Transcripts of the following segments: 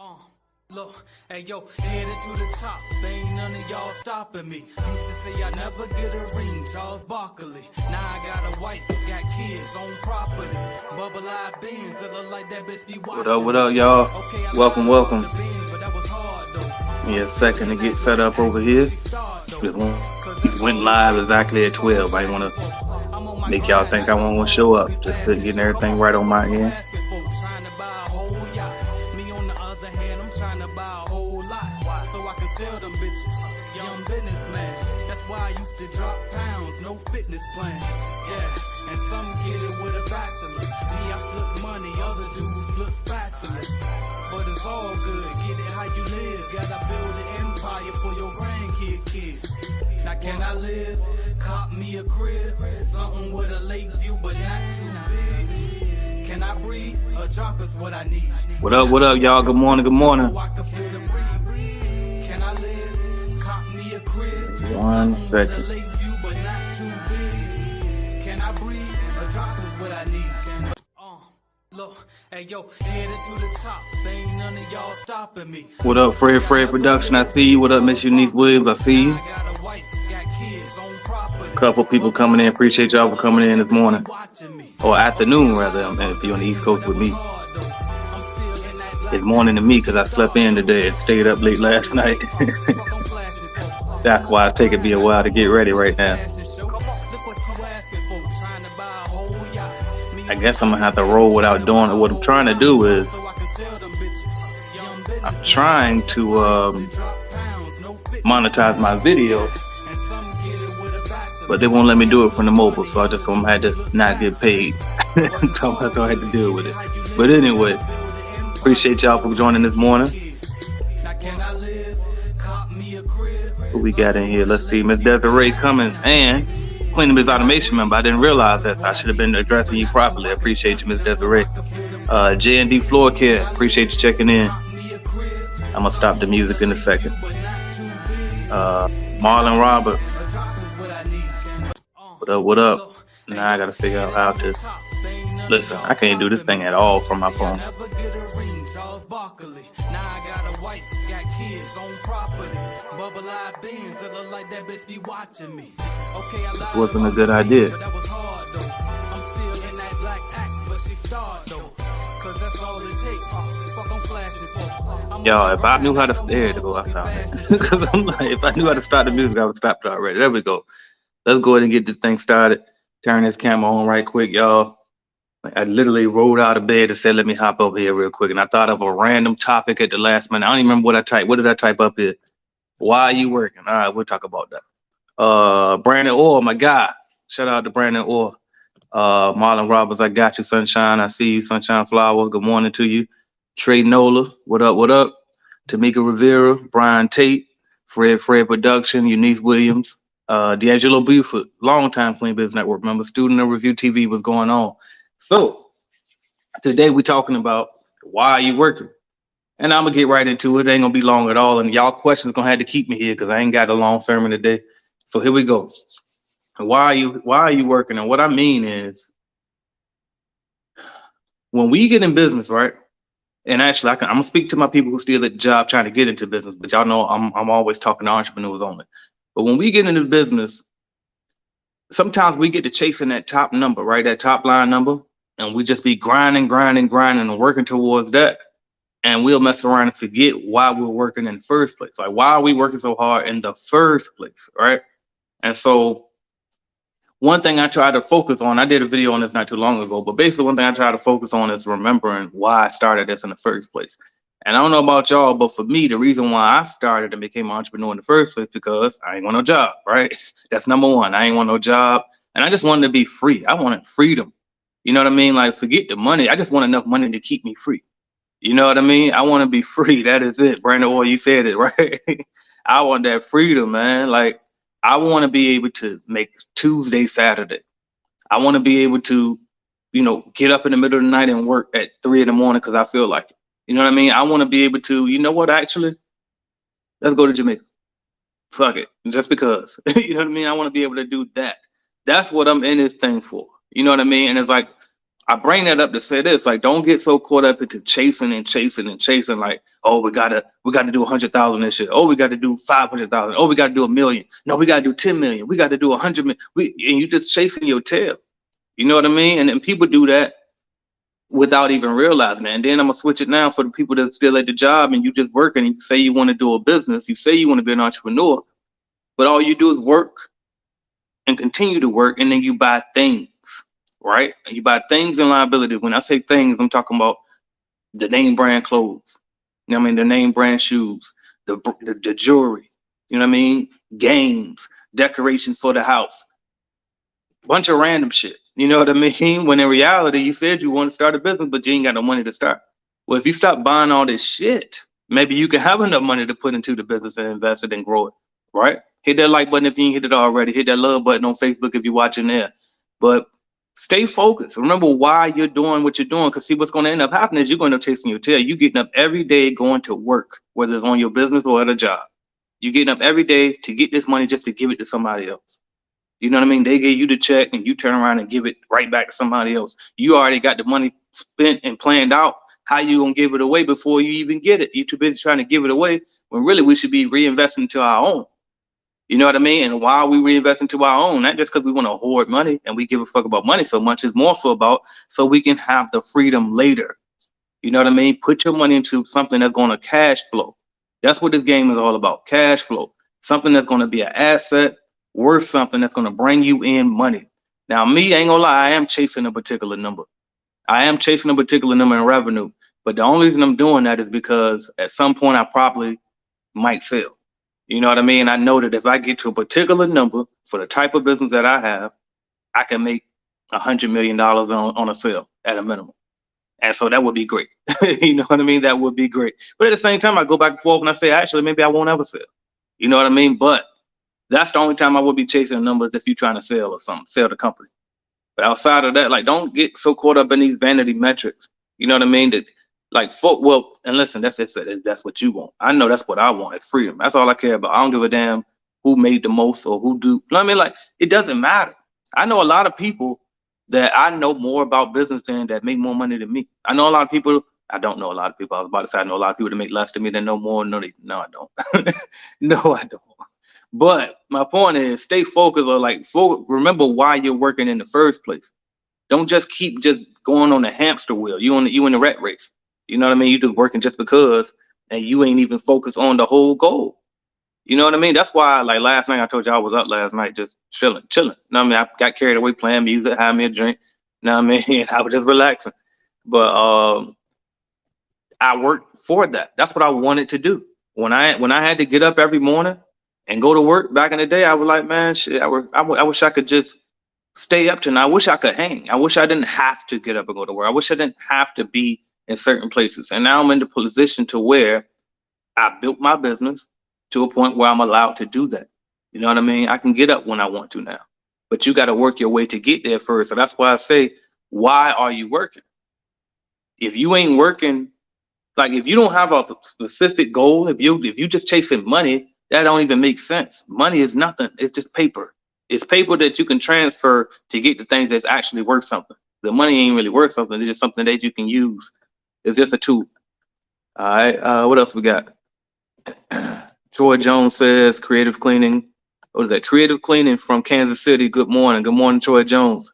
Uh, Look, hey yo, headed to the top, ain't none of y'all stopping me. Used to say I never get a ring, Charles Barkley. Now I got a wife, got kids, own property. Bubble eyed beans, that look like that bitch be watching. What up, y'all? Welcome. Give me a second to get set up over here. This went live exactly at 12. I didn't want to make y'all think I won't show up. Just getting everything right on my end. I used to drop pounds, no fitness plan. Yeah, and some get it with a bachelor. Me, I flip money, other dudes flip spatulas. But it's all good, get it how you live. Gotta build an empire for your grandkids, kids. Now can I live? Cop me a crib, something with a lake view, but not too big. Can I breathe? A drop is what I need. What up, y'all? Good morning. Can I live? Cop me a crib. 1 second. Can I breathe? A drop is what I need. Look, hey yo, headed to the top. Ain't none of y'all stopping me. What up, Fred Production? I see you. What up, Miss Unique Williams? I see you. Couple people coming in. Appreciate y'all for coming in this morning. Or afternoon, rather, if you're on the East Coast with me. It's morning to me because I slept in today and stayed up late last night. That's why it's taking me a while to get ready right now. I guess I'm gonna have to roll without doing it. What I'm trying to do is I'm trying to monetize my video, but they won't let me do it from the mobile, so I just gonna have to not get paid. So I had to deal with it. But anyway, appreciate y'all for joining this morning. What we got in here? Let's see. Miss Desiree Cummins and Queen of Biz Automation member. I didn't realize that. I should have been addressing you properly. I appreciate you, Miss Desiree. J&D Floor Care. Appreciate you checking in. I'm gonna stop the music in a second. Marlon Roberts. What up? Now I gotta figure out how to listen. I can't do this thing at all from my phone. This wasn't a good idea. Y'all, if I knew how to there to go, I found it. Because I'm like, if I knew how to start the music, I would stop it already. There we go. Let's go ahead and get this thing started. Turn this camera on right quick, y'all. I literally rolled out of bed and said, let me hop over here real quick. And I thought of a random topic at the last minute. I don't even remember what I typed. What did I type up here? Why are you working? All right, we'll talk about that. Brandon Orr, my guy. Shout out to Brandon Orr. Marlon Roberts, I got you, Sunshine. I see you, Sunshine Flower. Good morning to you. Trey Nola, what up? Tamika Rivera, Brian Tate, Fred Production, Eunice Williams, D'Angelo Buford, longtime Clean Business Network member, student of Review TV, what's going on? So today we're talking about why are you working? And I'm gonna get right into it. It ain't gonna be long at all. And y'all questions gonna have to keep me here because I ain't got a long sermon today. So here we go. Why are you working? And what I mean is when we get in business, right? And actually I'm gonna speak to my people who still at the job trying to get into business, but y'all know I'm always talking to entrepreneurs only. But when we get into business, sometimes we get to chasing that top number, right? That top line number. And we just be grinding and working towards that. And we'll mess around and forget why we're working in the first place. Like, why are we working so hard in the first place, right? And so one thing I try to focus on, I did a video on this not too long ago, but basically one thing I try to focus on is remembering why I started this in the first place. And I don't know about y'all, but for me, the reason why I started and became an entrepreneur in the first place, because I ain't want no job, right? That's number one. I ain't want no job. And I just wanted to be free. I wanted freedom. You know what I mean? Like, forget the money. I just want enough money to keep me free. You know what I mean? I want to be free. That is it. Brandon Orr, you said it, right? I want that freedom, man. Like, I want to be able to make Tuesday, Saturday. I want to be able to, get up in the middle of the night and work at 3 in the morning because I feel like it. You know what I mean? I want to be able to, you know what, actually, let's go to Jamaica. Fuck it. Just because. You know what I mean? I want to be able to do that. That's what I'm in this thing for. You know what I mean? And it's like, I bring that up to say this, like, don't get so caught up into chasing and chasing and chasing. Like, oh, we gotta do 100,000 this year. Oh, we got to do 500,000. Oh, we got to do 1 million. No, we got to do 10 million. We got to do 100 million. And you just chasing your tail. You know what I mean? And then people do that without even realizing it. And then I'm gonna switch it now for the people that's still at the job and you just working and you say you want to do a business, you say you want to be an entrepreneur, but all you do is work and continue to work, and then you buy things, right? You buy things and liabilities. When I say things, I'm talking about the name brand clothes. You know what I mean? The name brand shoes, the jewelry. You know what I mean? Games, decorations for the house, bunch of random shit. You know what I mean? When in reality, you said you want to start a business, but you ain't got no money to start. Well, if you stop buying all this shit, maybe you can have enough money to put into the business and invest it and grow it, right? Hit that like button if you ain't hit it already. Hit that love button on Facebook if you're watching there. But stay focused. Remember why you're doing what you're doing, because see, what's going to end up happening is you're going to end up chasing your tail. You getting up every day going to work, whether it's on your business or at a job. You getting up every day to get this money just to give it to somebody else. You know what I mean? They give you the check and you turn around and give it right back to somebody else. You already got the money spent and planned out. How you gonna give it away before you even get it? You're too busy trying to give it away when really we should be reinvesting into our own. You know what I mean? And why we reinvest into our own, not just because we want to hoard money and we give a fuck about money so much, it's more so about so we can have the freedom later. You know what I mean? Put your money into something that's going to cash flow. That's what this game is all about, cash flow. Something that's going to be an asset, worth something that's going to bring you in money. Now, me, ain't gonna lie, I am chasing a particular number. I am chasing a particular number in revenue. But the only reason I'm doing that is because at some point I probably might sell. You know what I mean? I know that if I get to a particular number for the type of business that I have, I can make $100 million on a sale at a minimum. And so that would be great. You know what I mean? That would be great. But at the same time, I go back and forth and I say, actually, maybe I won't ever sell. You know what I mean? But that's the only time I would be chasing numbers if you're trying to sell or something, sell the company. But outside of that, like, don't get so caught up in these vanity metrics. You know what I mean? That like, well, and listen, that's what you want. I know that's what I want. It's freedom. That's all I care about. I don't give a damn who made the most or who do. You know what I mean? Like, it doesn't matter. I know a lot of people that I know more about business than that make more money than me. I know a lot of people. I don't know a lot of people. I was about to say I know a lot of people that make less than me that know more. No, I don't. No, I don't. But my point is, stay focused, or remember why you're working in the first place. Don't just keep just going on the hamster wheel. You in the rat race. You know what I mean? You just working just because, and you ain't even focused on the whole goal. You know what I mean? That's why, like last night, I told you I was up last night just chilling. You know what I mean? I got carried away playing music, had me a drink. You know what I mean? I was just relaxing. But I worked for that. That's what I wanted to do. When I had to get up every morning and go to work back in the day, I was like, man, shit, I wish I could just stay up tonight. I wish I could hang. I wish I didn't have to get up and go to work. I wish I didn't have to be in certain places. And now I'm in the position to where I built my business to a point where I'm allowed to do that. You know what I mean? I can get up when I want to now, but you got to work your way to get there first. So that's why I say, why are you working? If you ain't working, like if you don't have a specific goal, if you just chasing money, that don't even make sense. Money is nothing. It's just paper. It's paper that you can transfer to get the things that's actually worth something. The money ain't really worth something. It's just something that you can use. It's just a tool. All right. What else we got? Troy Jones says creative cleaning. What is that? Creative cleaning from Kansas City. Good morning. Good morning, Troy Jones.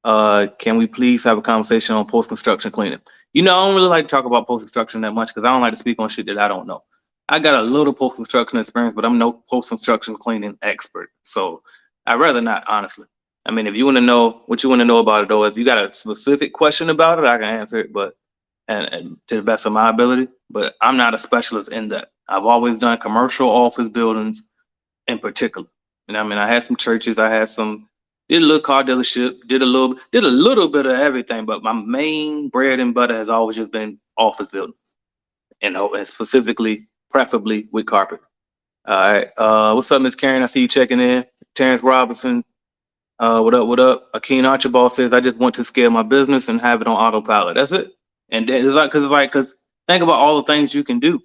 Can we please have a conversation on post-construction cleaning? You know, I don't really like to talk about post-construction that much because I don't like to speak on shit that I don't know. I got a little post-construction experience, but I'm no post-construction cleaning expert. So I'd rather not, honestly. I mean, if you want to know what you want to know about it, though, if you got a specific question about it, I can answer it, but and to the best of my ability. But I'm not a specialist in that. I've always done commercial office buildings in particular. And I mean, I had some churches, did a little car dealership, did a little bit of everything, but my main bread and butter has always just been office buildings, and specifically, preferably with carpet. All right. What's up, Miss Karen? I see you checking in. Terrence Robinson. What up? Akeem Archibald says, I just want to scale my business and have it on autopilot. That's it. And it's because think about all the things you can do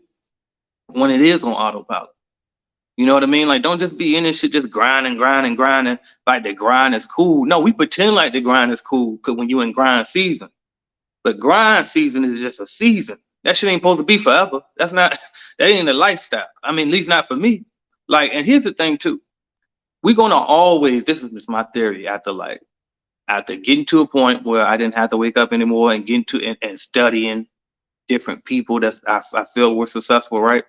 when it is on autopilot. You know what I mean? Like, don't just be in this shit just grinding, grinding, grinding. Like the grind is cool. No, we pretend like the grind is cool because when you in grind season. But grind season is just a season. That shit ain't supposed to be forever. That's not that ain't a lifestyle. I mean, at least not for me. Like, and here's the thing too. We're gonna always, this is just my theory, after getting to a point where I didn't have to wake up anymore and getting to and studying different people that I feel were successful, right?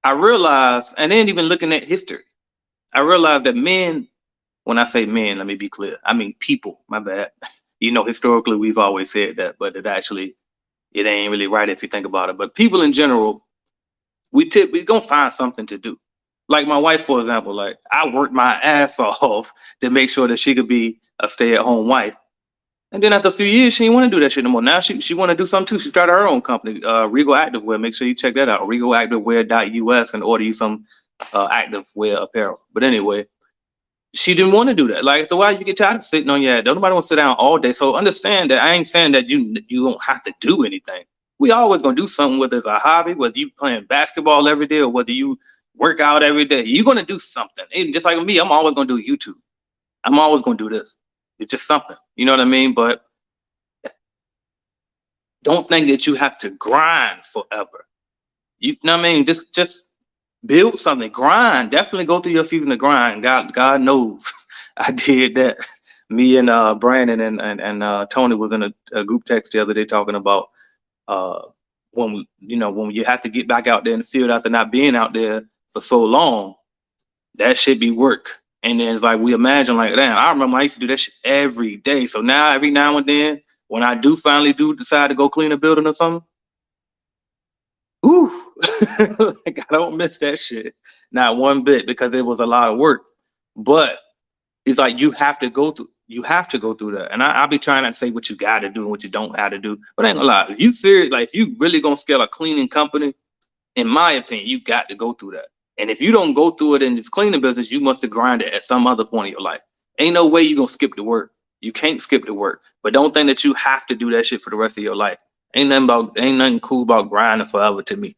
I realized, and then even looking at history, I realized that men, when I say men, let me be clear, I mean people, my bad. You know, historically we've always said that, but it ain't really right if you think about it. But people in general, we gonna find something to do. Like my wife, for example, like I worked my ass off to make sure that she could be a stay-at-home wife. And then after a few years, she didn't want to do that shit no more. Now she want to do something too. She started her own company, Regal Activewear. Make sure you check that out, regalactivewear.us, and order you some activewear apparel. But anyway, she didn't want to do that. Like, after a while, you get tired of sitting on your ass. Don't nobody want to sit down all day. So understand that I ain't saying that you don't have to do anything. We always gonna do something, whether it's a hobby, whether you playing basketball every day, or whether you work out every day. You're gonna do something. And just like me, I'm always gonna do YouTube. I'm always gonna do this. It's just something. You know what I mean? But don't think that you have to grind forever. You know what I mean? Just build something. Grind. Definitely go through your season of grind. God knows. I did that. Me and Brandon and Tony was in a group text the other day talking about uh when you have to get back out there in the field after not being out there for so long, that should be work. And then it's like we imagine like, damn, I remember I used to do that shit every day. So now every now and then when I do finally do decide to go clean a building or something, ooh, like I don't miss that shit. Not one bit, because it was a lot of work. But it's like you have to go through that. And I'll be trying not to say what you gotta do and what you don't have to do. But I ain't gonna lie, if you serious, like if you really gonna scale a cleaning company, in my opinion, you got to go through that. And if you don't go through it in this cleaning business, you must have grinded at some other point in your life. Ain't no way you gonna skip the work. You can't skip the work. But don't think that you have to do that shit for the rest of your life. Ain't nothing cool about grinding forever to me.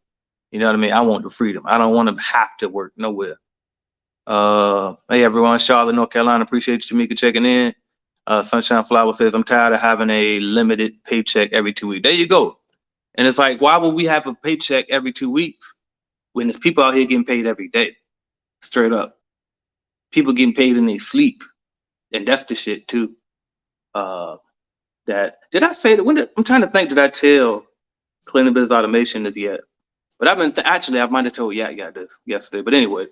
You know what I mean? I want the freedom. I don't want to have to work nowhere. Hey everyone, Charlotte, North Carolina. Appreciate you, Tamika, checking in. Sunshine Flower says, I'm tired of having a limited paycheck every 2 weeks. There you go. And it's like, why would we have a paycheck every 2 weeks when there's people out here getting paid every day? Straight up. People getting paid in their sleep. And that's the shit too. That did I say that I'm trying to think, did I tell Cleaning Business Automation this yet? But I've been actually I might have told Yak this yesterday. But anyway,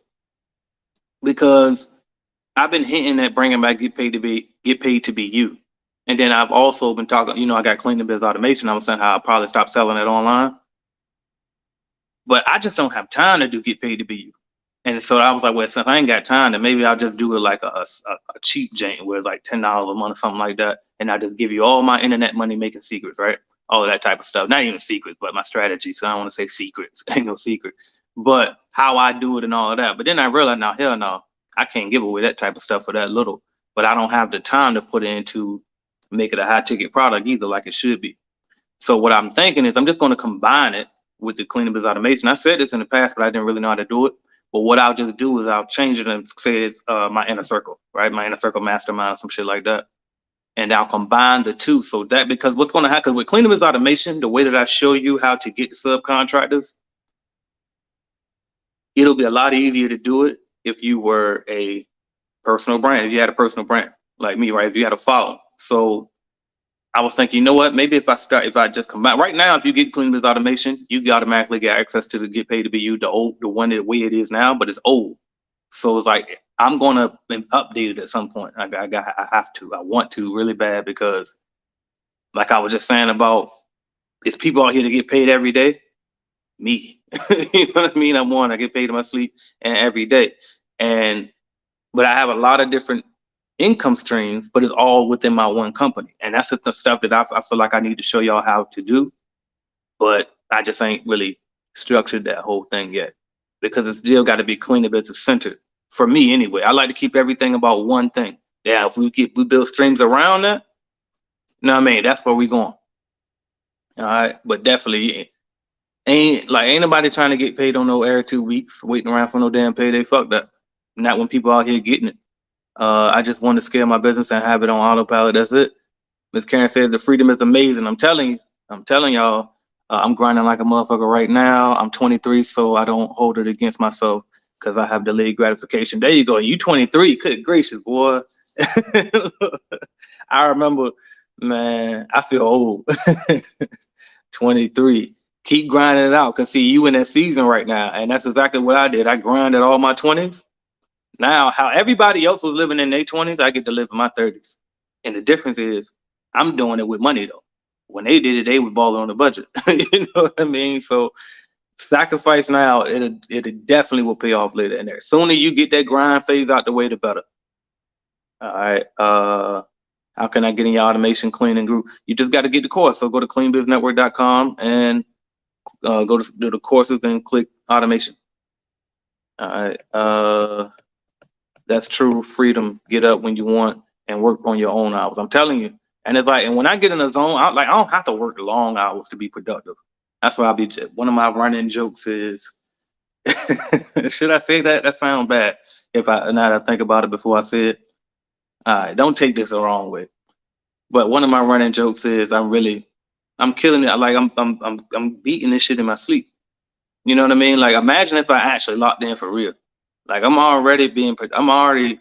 because I've been hinting at bringing back get paid to be you. And then I've also been talking, I got Cleaning Business Automation. I was saying how I'll probably stop selling it online. But I just don't have time to do get paid to be you. And so I was like, well, since I ain't got time, then maybe I'll just do it like a cheap jank where it's like $10 a month or something like that. And I just give you all my internet money making secrets, right? All of that type of stuff. Not even secrets, but my strategy. So I don't want to say secrets. Ain't no secret. But how I do it and all of that. But then I realized, now, hell no, I can't give away that type of stuff for that little. But I don't have the time to put into make it a high ticket product either, like it should be. So what I'm thinking is I'm just going to combine it with the Cleaning Business Automation. I said this in the past, but I didn't really know how to do it. But what I'll just do is I'll change it and say it's my inner circle, right? My inner circle mastermind or some shit like that. And I'll combine the two. So that, because what's going to happen with Cleaning Business Automation, the way that I show you how to get the subcontractors, it'll be a lot easier to do it if you were a personal brand, if you had a personal brand like me, right? If you had a following. So I was thinking, you know what? Maybe if I just combine right now, if you get Cleaning Business Automation, you automatically get access to the Get Paid to Be You, the way it is now, but it's old. So it's like I'm gonna update it at some point. I want to really bad, because like I was just saying about, it's people out here to get paid every day. Me, you know what I mean? I get paid in my sleep and every day, but I have a lot of different income streams, but it's all within my one company. And that's the stuff that I feel like I need to show y'all how to do, but I just ain't really structured that whole thing yet, because it's still got to be Cleaning Business centered for me anyway. I like to keep everything about one thing. Yeah, if we build streams around that, you know what I mean? That's where we going. All right, but definitely Ain't nobody trying to get paid on no every 2 weeks, waiting around for no damn payday. Fuck that. Not when people out here getting it. I just want to scale my business and have it on autopilot. That's it. Miss Karen said the freedom is amazing. I'm telling y'all, I'm grinding like a motherfucker right now. I'm 23, so I don't hold it against myself because I have delayed gratification. There you go. You 23. Good gracious, boy. I remember, man, I feel old. 23. Keep grinding it out because see, you in that season right now. And that's exactly what I did. I grinded all my 20s. Now, how everybody else was living in their 20s, I get to live in my 30s. And the difference is I'm doing it with money though. When they did it, they were balling on the budget. You know what I mean? So sacrifice now, it definitely will pay off later. And the sooner you get that grind phase out the way, the better. All right. How can I get in your automation cleaning group? You just got to get the course. So go to cleanbusinessnetwork.com and go to the courses and click automation. All right. That's true freedom. Get up when you want and work on your own hours. I'm telling you. And it's like, and when I get in the zone, I don't have to work long hours to be productive. That's why one of my running jokes is, should I say that? That sounds bad. Now that I think about it before I say it. All right, don't take this the wrong way. But one of my running jokes is I'm killing it. Like I'm beating this shit in my sleep. You know what I mean? Like imagine if I actually locked in for real. Like I'm already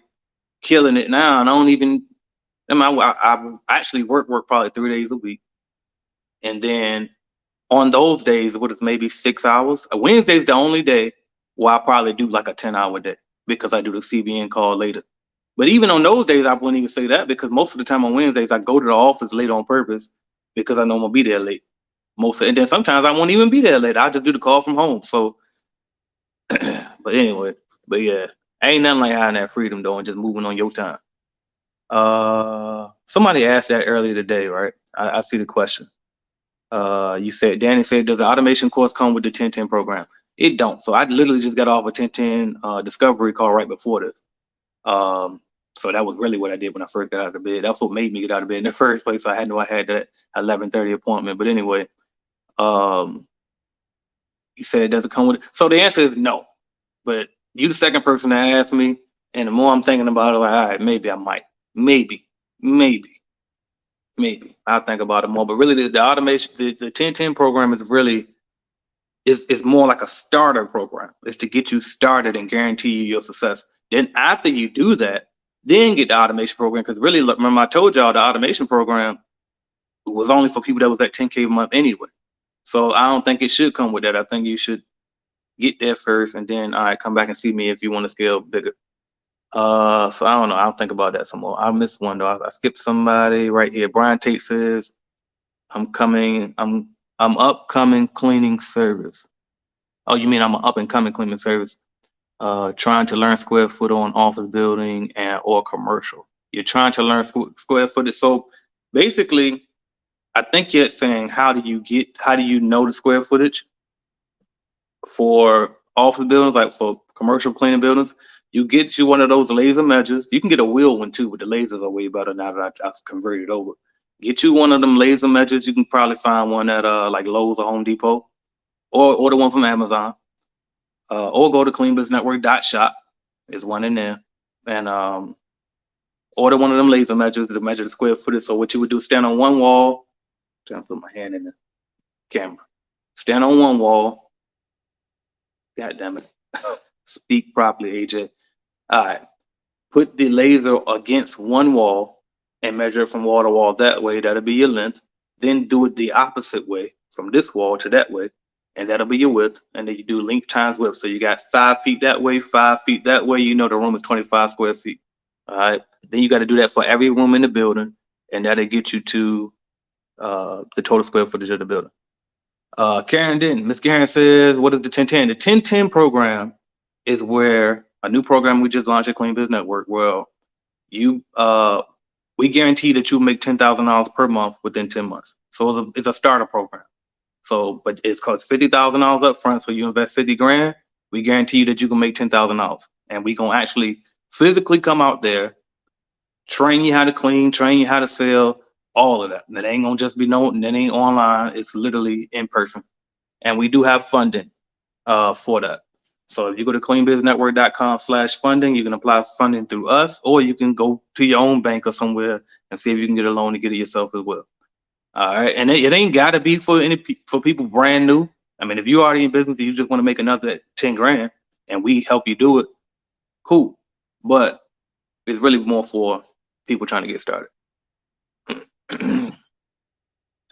killing it now, and I don't even. I actually work probably 3 days a week, and then on those days, what is maybe 6 hours? Wednesday's the only day where I probably do like a 10-hour day because I do the CBN call later. But even on those days, I wouldn't even say that because most of the time on Wednesdays, I go to the office late on purpose because I know I'm gonna be there late. And then sometimes I won't even be there late. I just do the call from home. So, but anyway, yeah, ain't nothing like having that freedom though and just moving on your time. Somebody asked that earlier today, right? I see the question. Danny said, does the automation course come with the 1010 program? It don't. So I literally just got off a 1010 discovery call right before this. So that was really what I did when I first got out of bed. That's what made me get out of bed in the first place. So I had that 11:30 appointment. But anyway, he said, does it come with it? So the answer is no. But you the second person to ask me, and the more I'm thinking about it, like, all right, maybe I might. Maybe. I'll think about it more. But really the automation, the 1010 program is really is more like a starter program. It's to get you started and guarantee you your success. Then after you do that, then get the automation program. Because really, look, remember I told y'all the automation program was only for people that was at 10K a month anyway. So I don't think it should come with that. I think you should get there first and then come back and see me if you want to scale bigger. So I don't know. I'll think about that some more. I missed one though. I skipped somebody right here. Brian Tate says, I'm upcoming cleaning service. Oh, you mean I'm an up and coming cleaning service? Trying to learn square foot on office building or commercial. You're trying to learn square footage. So basically, I think you're saying how do you know the square footage for office buildings, like for commercial cleaning buildings? You get you one of those laser measures. You can get a wheel one too, but the lasers are way better now that I've converted over. Get you one of them laser measures. You can probably find one at like Lowe's or Home Depot, or order one from Amazon. Or go to cleanbusinessnetwork.shop. There's one in there. And order one of them laser measures to measure the square footage. So what you would do, stand on one wall. I'm trying to put my hand in the camera. Stand on one wall. God damn it. Speak properly, AJ. All right. Put the laser against one wall and measure it from wall to wall that way. That'll be your length. Then do it the opposite way, from this wall to that way. And that'll be your width. And then you do length times width. So you got 5 feet that way, 5 feet that way. You know the room is 25 square feet. All right. Then you got to do that for every room in the building. And that'll get you to the total square footage of the building. Miss Karen says, what is the 1010? The 1010 program is where a new program we just launched at Clean Biz Network. Well, we guarantee that you'll make $10,000 per month within 10 months. So it's a starter program. So, but it's costs $50,000 up front. So you invest 50 grand, we guarantee you that you can make $10,000. And we gonna actually physically come out there, train you how to clean, train you how to sell, all of that. That ain't gonna just be that ain't online. It's literally in person. and we do have funding for that. So if you go to cleanbusinessnetwork.com/funding, you can apply funding through us, or you can go to your own bank or somewhere and see if you can get a loan to get it yourself as well. All right, and it ain't got to be for for people brand new. I mean, if you're already in business and you just want to make another 10 grand, and we help you do it, cool. But it's really more for people trying to get started.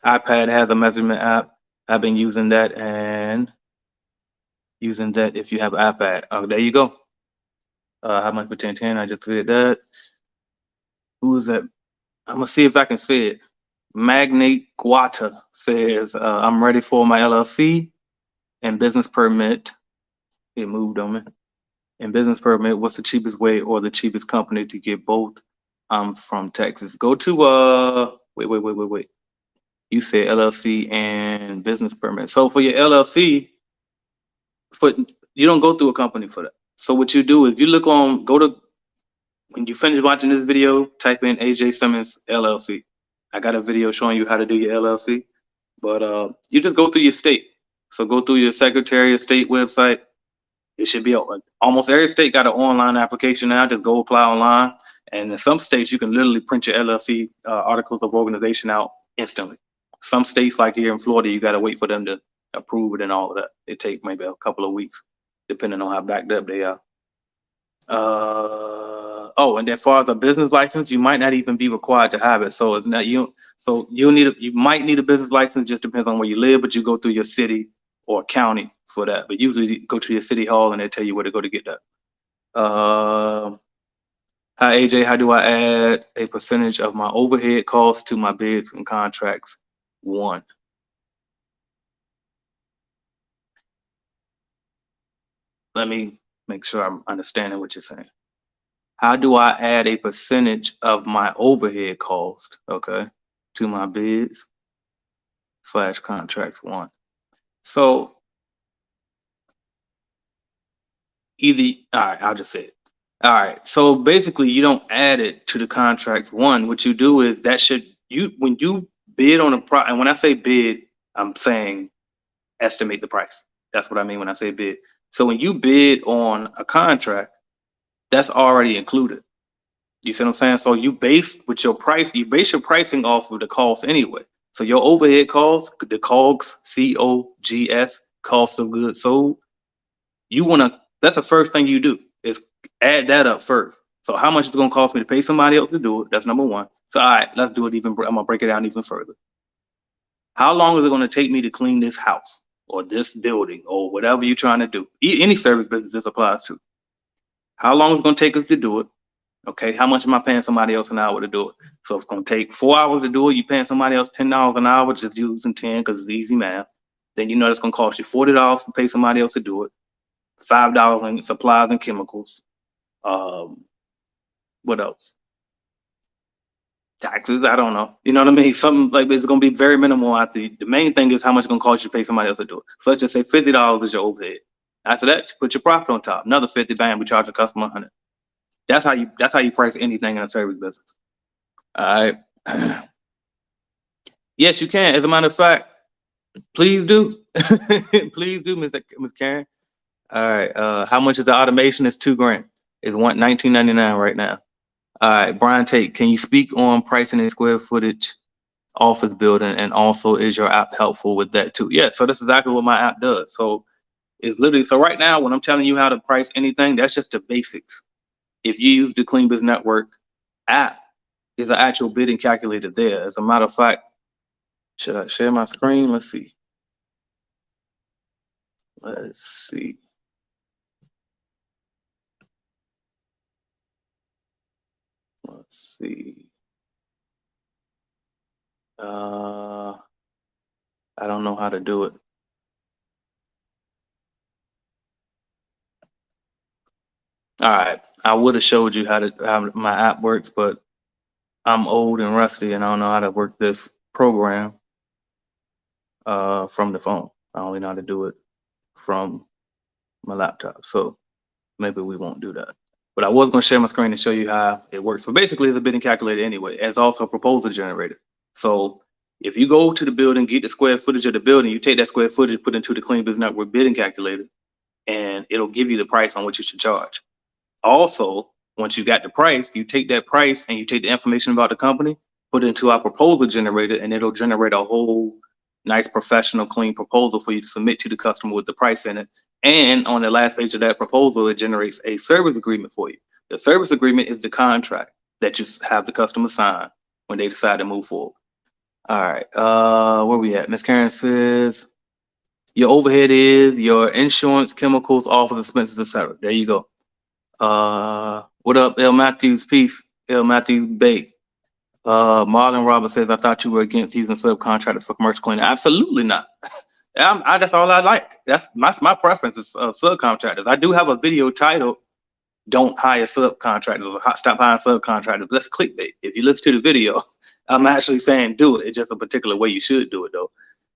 iPad has a measurement app. I've been using that and using that if you have an iPad. Oh, there you go. How much for 1010? I just did that. Who is that? I'm gonna see if I can say it. Magnate Guata says, I'm ready for my LLC and business permit. It moved on me. And business permit, what's the cheapest way or the cheapest company to get both? I'm from Texas. Go to wait. You said LLC and business permit. So for your LLC, you don't go through a company for that. So what you do is you when you finish watching this video, type in AJ Simmons LLC. I got a video showing you how to do your LLC, but you just go through your state. So go through your Secretary of State website. It should be almost every state got an online application now. Just go apply online. And in some states, you can literally print your LLC articles of organization out instantly. Some states, like here in Florida, you got to wait for them to approve it and all of that. It takes maybe a couple of weeks, depending on how backed up they are. And as far as a business license, you might not even be required to have it. So it's not you. So you might need a business license. Just depends on where you live, but you go through your city or county for that. But usually you go to your city hall and they tell you where to go to get that. Hi AJ, how do I add a percentage of my overhead costs to my bids and contracts? One. Let me make sure I'm understanding what you're saying. How do I add a percentage of my overhead cost, okay, to my bids / contracts? One. So all right, I'll just say it. All right. So basically you don't add it to the contracts. One, what you do is when you bid on and when I say bid, I'm saying estimate the price. That's what I mean when I say bid. So when you bid on a contract, that's already included. You see what I'm saying? So you base your pricing off of the cost anyway. So your overhead costs, the COGS, COGS, cost of goods sold, that's the first thing you do is add that up first. So how much it's gonna cost me to pay somebody else to do it? That's number one. So all right, let's do it I'm gonna break it down even further. How long is it gonna take me to clean this house or this building or whatever you're trying to do? Any service business this applies to. How long is it gonna take us to do it? Okay, how much am I paying somebody else an hour to do it? So it's gonna take 4 hours to do it. You paying somebody else $10 an hour, just using 10 because it's easy math. Then you know it's gonna cost you $40 to pay somebody else to do it. $5 in supplies and chemicals. What else? Taxes, I don't know. You know what I mean? Something like it's gonna be very minimal after the main thing is how much it's gonna cost you to pay somebody else to do it. So let's just say $50 is your overhead. After that, you put your profit on top. Another 50, bam, we charge a customer 100. That's how you price anything in a service business. All right. Yes, you can. As a matter of fact, please do. Please do, Miss Karen. All right. How much is the automation? It's $2 grand. It's $19.99 right now. All right, Brian Tate, can you speak on pricing and square footage office building, and also is your app helpful with that too? Yeah, so that's exactly what my app does. So it's literally, so right now when I'm telling you how to price anything, that's just the basics. If you use the Clean Biz Network app, there's an actual bidding calculator there. As a matter of fact, should I share my screen? Let's see. Let's see. Let's see. I don't know how to do it. All right, I would have showed you how my app works, but I'm old and rusty and I don't know how to work this program from the phone. I only know how to do it from my laptop. So maybe we won't do that. But I was going to share my screen and show you how it works. But basically, it's a bidding calculator anyway. It's also a proposal generator. So If you go to the building, get the square footage of the building, you take that square footage, put into the Clean Business Network bidding calculator, and it'll give you the price on what you should charge. Also, once you got the price, you take that price and you take the information about the company, put it into our proposal generator, and it'll generate a whole nice, professional, clean proposal for you to submit to the customer with the price in it. And on the last page of that proposal, it generates a service agreement for you. The service agreement is the contract that you have the customer sign when they decide to move forward. All right, where we at? Miss Karen says your overhead is your insurance, chemicals, office expenses, etc. There you go. What up, L Matthews? Peace, L Matthews Bay. Marlon Roberts says, I thought you were against using subcontractors for commercial cleaning. Absolutely not. That's all I like. That's my preference is subcontractors. I do have a video titled "Don't Hire Subcontractors" or "Stop Hiring Subcontractors." But that's clickbait. If you listen to the video, I'm actually saying do it. It's just a particular way you should do it, though.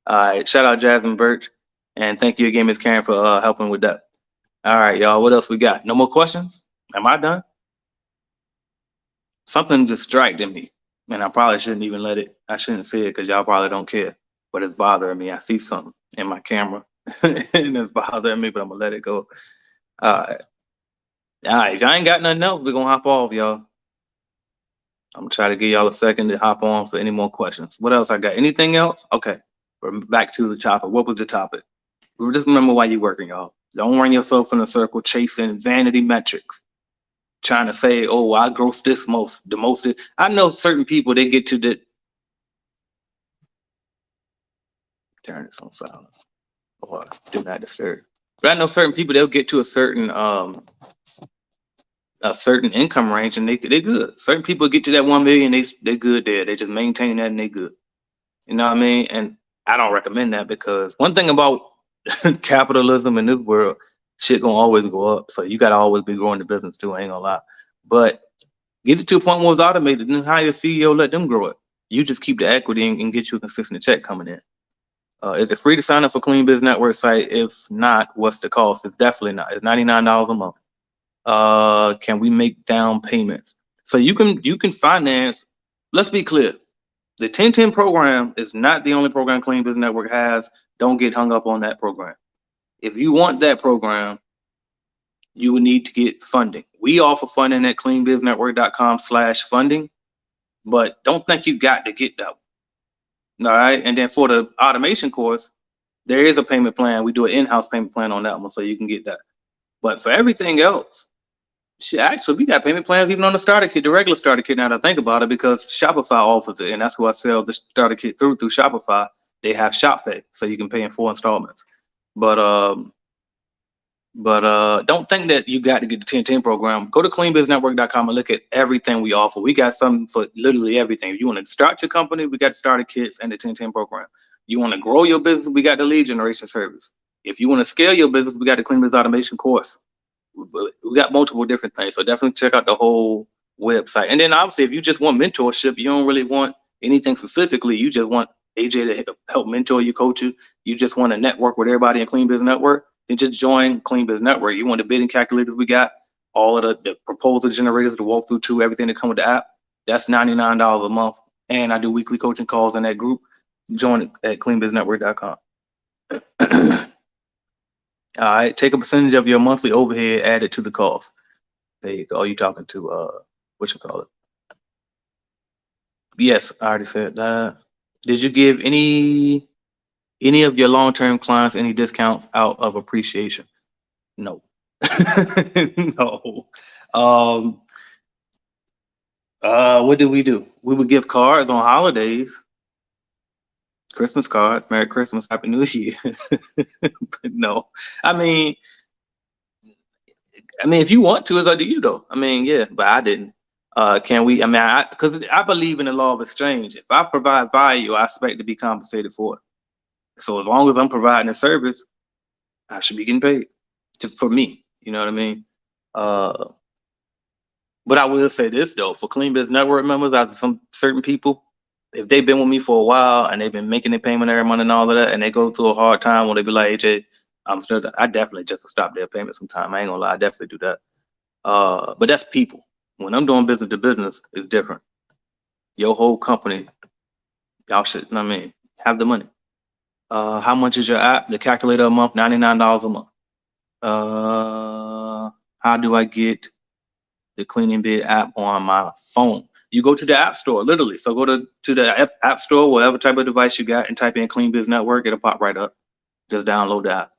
All right. Shout out Jasmine Birch, and thank you again, Ms. Karen, for helping with that. All right, y'all. What else we got? No more questions? Am I done? Something distracted me, and I probably shouldn't even let it. I shouldn't say it because y'all probably don't care, but it's bothering me. I see something in my camera, and it's bothering me, but I'm gonna let it go. All right. All right. If y'all ain't got nothing else, we're gonna hop off, y'all. I'm gonna try to give y'all a second to hop on for any more questions. What else I got? Anything else? Okay. We're back to the topic. What was the topic? Just remember why you're working, y'all. Don't run yourself in a circle chasing vanity metrics. Trying to say, oh, I gross this the most. I know certain people, they get to the. Turn this on silent or do not disturb. But I know certain people, they'll get to a certain income range and they good. Certain people get to that 1 million, they good there. They just maintain that and they good. You know what I mean? And I don't recommend that because one thing about capitalism in this world, shit gonna always go up. So you gotta always be growing the business too. I ain't gonna lie. But get it to a point where it's automated, then hire a CEO, let them grow it. You just keep the equity and get you a consistent check coming in. Is it free to sign up for Clean Business Network site? If not, what's the cost? It's definitely not. It's $99 a month. Can we make down payments? So you can finance. Let's be clear. The 1010 program is not the only program Clean Business Network has. Don't get hung up on that program. If you want that program, you would need to get funding. We offer funding at cleanbusinessnetwork.com/funding, but don't think you got to get that. All right. And then for the automation course, there is a payment plan. We do an in-house payment plan on that one, so you can get that. But for everything else, actually, we got payment plans even on the starter kit, the regular starter kit. Now that I think about it, because Shopify offers it, and that's who I sell the starter kit through Shopify. They have Shop Pay, so you can pay in 4 installments. But don't think that you got to get the 1010 program. Go to cleanbusinessnetwork.com and look at everything we offer. We got something for literally everything. If you want to start your company, we got the starter kits and the 1010 program. You want to grow your business, we got the lead generation service. If you want to scale your business, we got the Clean Business Automation course. We got multiple different things. So definitely check out the whole website. And then obviously, if you just want mentorship, you don't really want anything specifically. You just want AJ to help mentor you, coach you. You just want to network with everybody in Clean Business Network. And just join Clean Business Network. You want the bidding calculators we got, all of the proposal generators to walk through to everything that come with the app. That's $99 a month. And I do weekly coaching calls in that group. Join it at cleanbusinessnetwork.com. All right, take a percentage of your monthly overhead, add it to the cost. There you go. You talking to what you call it? Yes, I already said that. Did you give any of your long-term clients any discounts out of appreciation? No. No. What did we do? We would give cards on holidays, Christmas cards, Merry Christmas, Happy New Year. But no, I mean, if you want to, it's up to you though. I mean, yeah, but I didn't. Can we? I mean, because I believe in the law of exchange. If I provide value, I expect to be compensated for it. So as long as I'm providing a service, I should be getting paid for me. You know what I mean? But I will say this though, for Clean Business Network members, out of some certain people, if they've been with me for a while and they've been making their payment every month and all of that, and they go through a hard time when they be like, AJ, I definitely just stop their payment sometime. I ain't gonna lie, I definitely do that. But that's people. When I'm doing business to business, it's different. Your whole company Y'all should, I mean, have the money. How much is your app? The calculator a month, $99 a month. How do I get the Cleaning Bid app on my phone? You go to the App Store, literally. So go to the App Store, whatever type of device you got, and type in Clean Biz Network. It'll pop right up. Just download the app.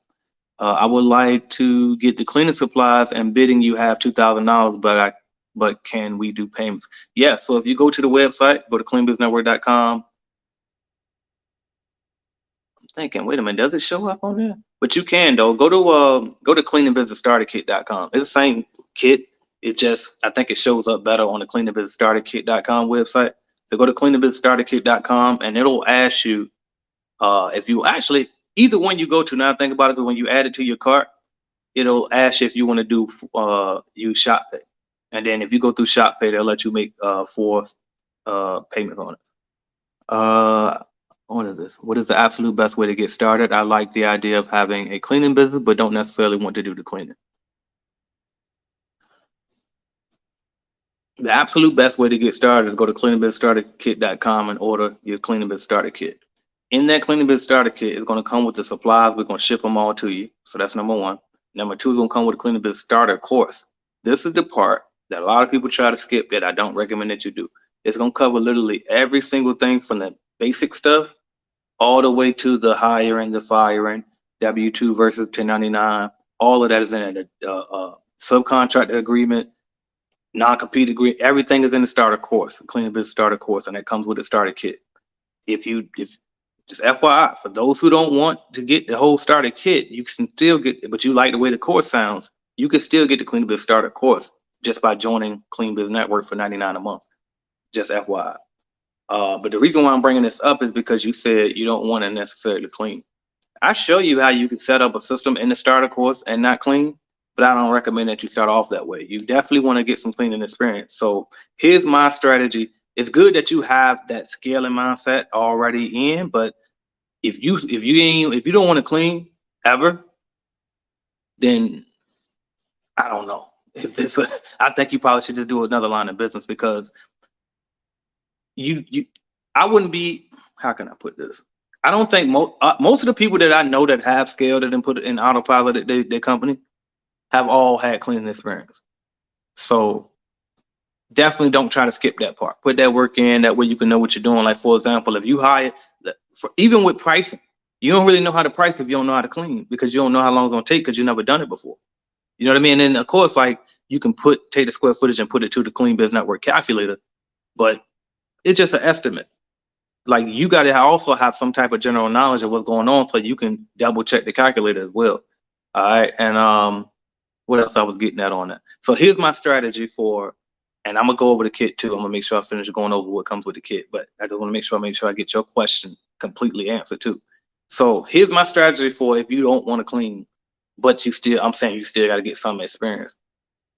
I would like to get the cleaning supplies and bidding. You have $2,000, but can we do payments? Yeah. So if you go to the website, go to cleanbiznetwork.com. I'm thinking, wait a minute, does it show up on there? But you can though. Go to cleaningbusinessstarterkit.com. It's the same kit. It just, I think it shows up better on the cleaningbusinessstarterkit.com website. So go to cleaningbusinessstarterkit.com and it'll ask you if you actually, either one you go to, now think about it, because when you add it to your cart, it'll ask you if you want to do use ShopPay. And then if you go through ShopPay, they'll let you make 4 payments on it. What is this? What is the absolute best way to get started? I like the idea of having a cleaning business, but don't necessarily want to do the cleaning. The absolute best way to get started is go to cleaningbusinessstarterkit.com and order your Cleaning Business Starter Kit. In that Cleaning Business Starter Kit is going to come with the supplies. We're going to ship them all to you. So that's number one. Number two is going to come with a Cleaning Business Starter course. This is the part that a lot of people try to skip that I don't recommend that you do. It's going to cover literally every single thing from the basic stuff all the way to the hiring, the firing, W-2 versus 1099. All of that is in it. Subcontract agreement, non-compete agreement, everything is in the starter course, Cleaning Business Starter course, and it comes with a starter kit. If just FYI, for those who don't want to get the whole starter kit, you can still get, but you like the way the course sounds, you can still get the Clean Biz Starter course just by joining Clean Biz Network for $99 a month. Just FYI. But the reason why I'm bringing this up is because you said you don't want to necessarily clean. I show you how you can set up a system in the starter course and not clean, but I don't recommend that you start off that way. You definitely want to get some cleaning experience. So here's my strategy. It's good that you have that scaling mindset already in, but if you don't want to clean ever, then I don't know if this. I think you probably should just do another line of business, because I wouldn't be. How can I put this? I don't think most of the people that I know that have scaled it and put it in autopilot at their company have all had cleaning experience. So definitely don't try to skip that part. Put that work in. That way you can know what you're doing. Like, for example, if you hire, even with pricing, you don't really know how to price if you don't know how to clean, because you don't know how long it's gonna take because you've never done it before. You know what I mean? And of course, like, you can take the square footage and put it to the Clean Biz Network calculator, but it's just an estimate. Like, you got to also have some type of general knowledge of what's going on so you can double check the calculator as well. All right. And what else I was getting at on that? So here's my strategy for, and I'm gonna go over the kit too. I'm gonna make sure I finish going over what comes with the kit, but I just want to make sure I get your question completely answered too. So here's my strategy for if you don't want to clean, but I'm saying you still got to get some experience.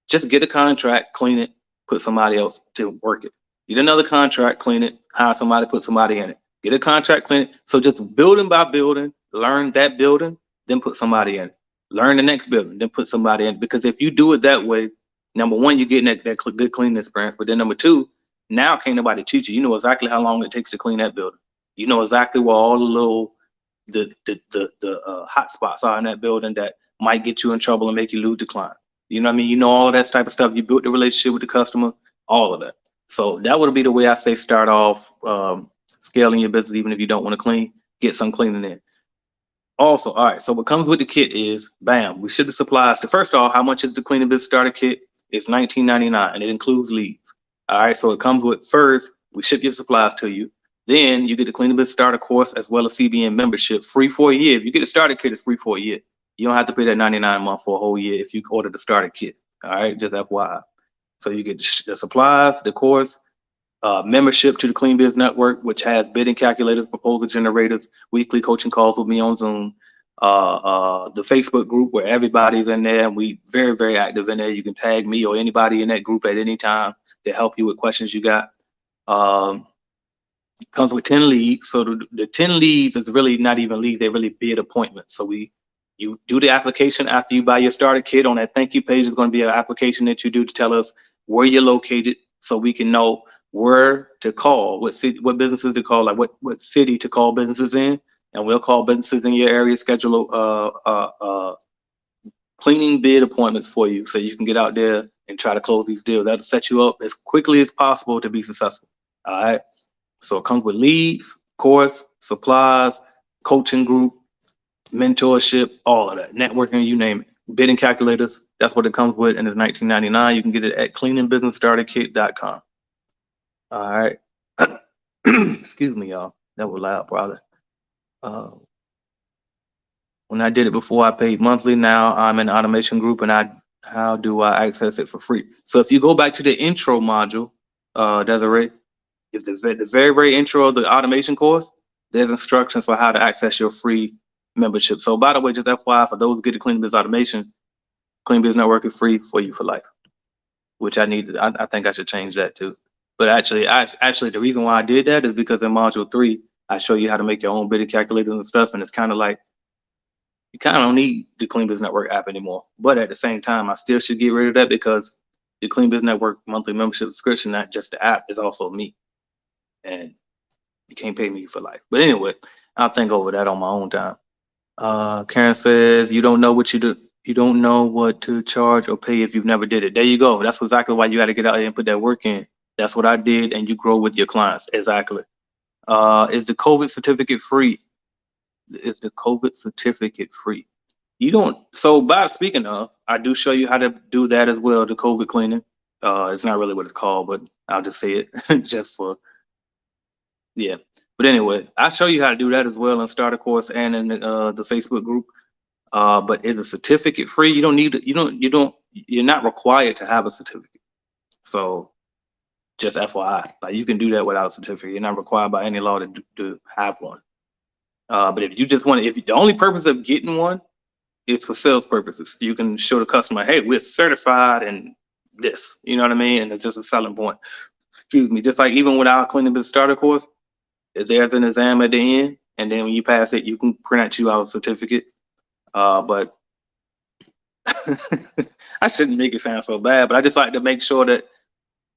Just get a contract, clean it, put somebody else to work it. Get another contract, clean it, hire somebody, put somebody in it. Get a contract, clean it. So just building by building, learn that building, then put somebody in it. Learn the next building, then put somebody in. Because if you do it that way, number one, you're getting that good cleaning experience. But then number two, now can't nobody teach you. You know exactly how long it takes to clean that building. You know exactly where all the little hot spots are in that building that might get you in trouble and make you lose the client. You know what I mean? You know all of that type of stuff. You built the relationship with the customer, all of that. So that would be the way I say start off scaling your business, even if you don't want to clean, get some cleaning in. Also, all right, so what comes with the kit is, bam, we ship the supplies. First off, how much is the Cleaning Business Starter Kit? It's $19.99, and it includes leads. All right, so it comes with, first, we ship your supplies to you. Then you get the Cleaning Business Starter course as well as CBN membership, free for a year. If you get the starter kit, it's free for a year. You don't have to pay that $99 a month for a whole year if you order the starter kit. All right, just FYI. So you get the supplies, the course, membership to the Clean Biz Network, which has bidding calculators, proposal generators, weekly coaching calls with me on Zoom, the Facebook group where everybody's in there, and we very, very active in there. You can tag me or anybody in that group at any time to help you with questions you got. Comes with 10 leads. So the 10 leads is really not even leads, they're really bid appointments. So you do the application after you buy your starter kit. On that thank you page is going to be an application that you do to tell us where you're located, so we can know where to call, what city, what businesses to call, like what city to call businesses in, and we'll call businesses in your area, schedule cleaning bid appointments for you so you can get out there and try to close these deals. That'll set you up as quickly as possible to be successful. All right. So it comes with leads, course, supplies, coaching group, mentorship, all of that, networking, you name it. Bidding calculators, that's what it comes with, and it's $19.99. You can get it at cleaningbusinessstarterkit.com. All right. Excuse me, y'all. That was loud, probably. When I did it before, I paid monthly. Now I'm in the automation group, and how do I access it for free? So if you go back to the intro module, Desiree, if the very, very intro of the automation course, there's instructions for how to access your free membership. So by the way, just FYI, for those who get to Clean Biz Automation, Clean Biz Network is free for you for life, which I need. I think I should change that too. But actually, the reason why I did that is because in module 3, I show you how to make your own bidding calculators and stuff, and it's kind of like you kind of don't need the Clean Biz Network app anymore. But at the same time, I still should get rid of that because the Clean Biz Network monthly membership subscription, not just the app, is also me, and you can't pay me for life. But anyway, I'll think over that on my own time. Karen says you don't know what you do. You don't know what to charge or pay if you've never did it. There you go. That's exactly why you got to get out there and put that work in. That's what I did, and you grow with your clients. Exactly. Is the COVID certificate free? Is the COVID certificate free? You don't. So by speaking of, I do show you how to do that as well, the COVID cleaning. It's not really what it's called, but I'll just say it just for, yeah. But anyway, I show you how to do that as well in Starter Course and in the Facebook group. But is a certificate free? You don't need it. You're not required to have a certificate. So just FYI, like you can do that without a certificate. You're not required by any law to have one. But if you just want to, if the only purpose of getting one is for sales purposes, you can show the customer, hey, we're certified in this, you know what I mean? And it's just a selling point. Excuse me. Just like even with our Clean Biz Starter Course, there's an exam at the end, and then when you pass it, you can print you out a certificate. But I shouldn't make it sound so bad, but I just like to make sure that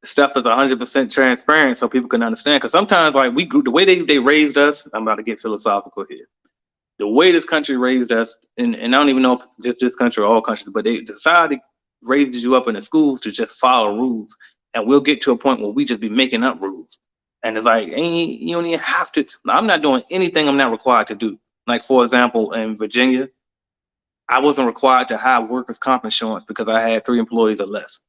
stuff is 100% transparent so people can understand. Because sometimes, like the way they raised us, I'm about to get philosophical here. The way this country raised us, and I don't even know if it's just this country or all countries, but they decided raises you up in the schools to just follow rules, and we'll get to a point where we just be making up rules. And it's like, you don't even have to. I'm not doing anything I'm not required to do. Like, for example, in Virginia, I wasn't required to have workers' comp insurance because I had 3 employees or less.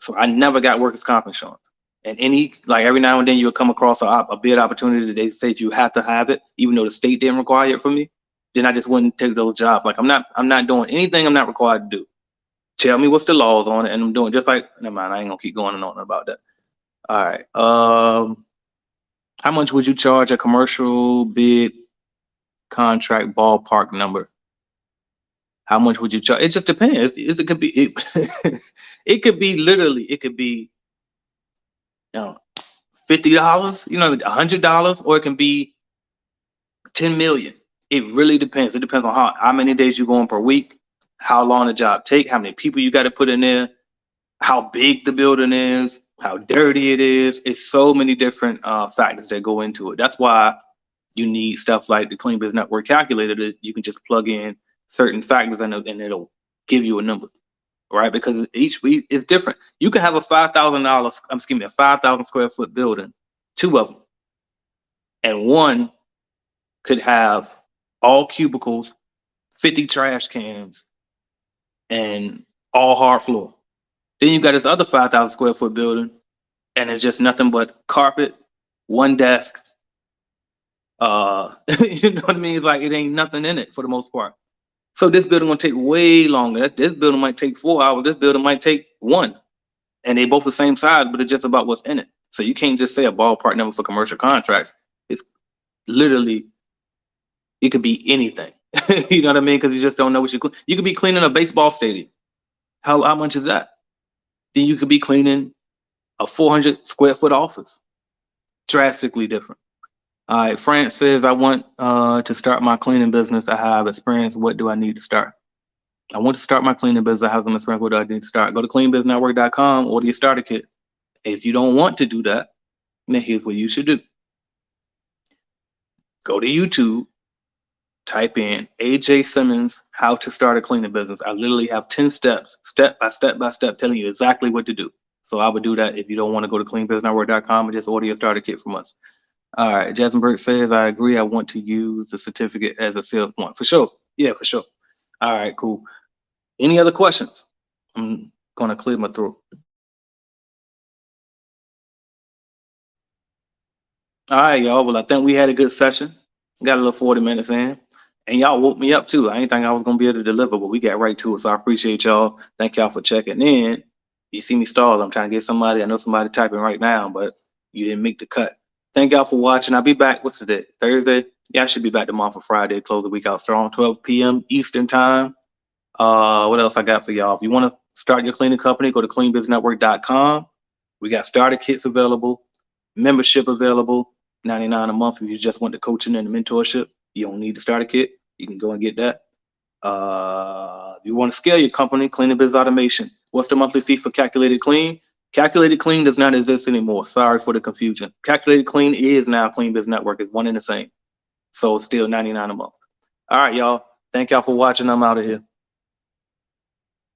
So I never got workers' comp insurance. And every now and then you'll come across a bid opportunity that they say you have to have it, even though the state didn't require it for me. Then I just wouldn't take those jobs. Like I'm not doing anything I'm not required to do. Tell me what's the laws on it, and I'm doing just like. Never mind, I ain't gonna keep going on about that. All right. How much would you charge a commercial bid contract ballpark number? How much would you charge? It just depends. It could be it could be literally, it could be $50, $100, or it can be 10 million. It really depends. It depends on how many days you're going per week, how long the job take, how many people you got to put in there, how big the building is, how dirty it is. It's so many different factors that go into it. That's why you need stuff like the Clean Biz Network calculator that you can just plug in certain factors and it'll give you a number, right? Because each week is different. You can have a $5,000 square foot building, 2 of them, and one could have all cubicles, 50 trash cans, and all hard floor. Then you've got this other 5,000 square foot building, and it's just nothing but carpet, 1 desk. You know what I mean? It's like it ain't nothing in it for the most part. So this building will take way longer. This building might take 4 hours. This building might take 1. And they both the same size, but it's just about what's in it. So you can't just say a ballpark number for commercial contracts. It's literally, it could be anything. You know what I mean? Because you just don't know what you could be cleaning a baseball stadium. How much is that? Then you could be cleaning a 400 square foot office. Drastically different. All right, France says, I want to start my cleaning business. I have experience. What do I need to start? I want to start my cleaning business. I have some experience. What do I need to start? Go to cleanbiznetwork.com, order your starter kit. If you don't want to do that, Now here's what you should do. Go to YouTube, type in AJ Simmons, how to start a cleaning business. I literally have 10 steps, step by step, telling you exactly what to do. So I would do that if you don't want to go to cleanbusinessnetwork.com and just order your starter kit from us. All right, Jasmine Burke says, I agree. I want to use the certificate as a sales point. For sure. Yeah, for sure. All right, cool. Any other questions? I'm going to clear my throat. All right, y'all. Well, I think we had a good session. Got a little 40 minutes in. And y'all woke me up too. I didn't think I was going to be able to deliver, but we got right to it. So I appreciate y'all. Thank y'all for checking in. You see me stalled. I'm trying to get somebody. I know somebody typing right now, but you didn't make the cut. Thank y'all for watching. I'll be back. What's today? Thursday? Yeah, I should be back tomorrow for Friday. Close the week out strong, 12 p.m. Eastern time. What else I got for y'all? If you want to start your cleaning company, go to cleanbusinessnetwork.com. We got starter kits available, membership available, $99 a month if you just want the coaching and the mentorship. You don't need the starter kit. You can go and get that. If you want to scale your company, Cleaning Biz Automation. What's the monthly fee for Calculated Clean? Calculated Clean does not exist anymore. Sorry for the confusion. Calculated Clean is now Clean Biz Network. It's one and the same. So it's still $99 a month. All right, y'all. Thank y'all for watching. I'm out of here.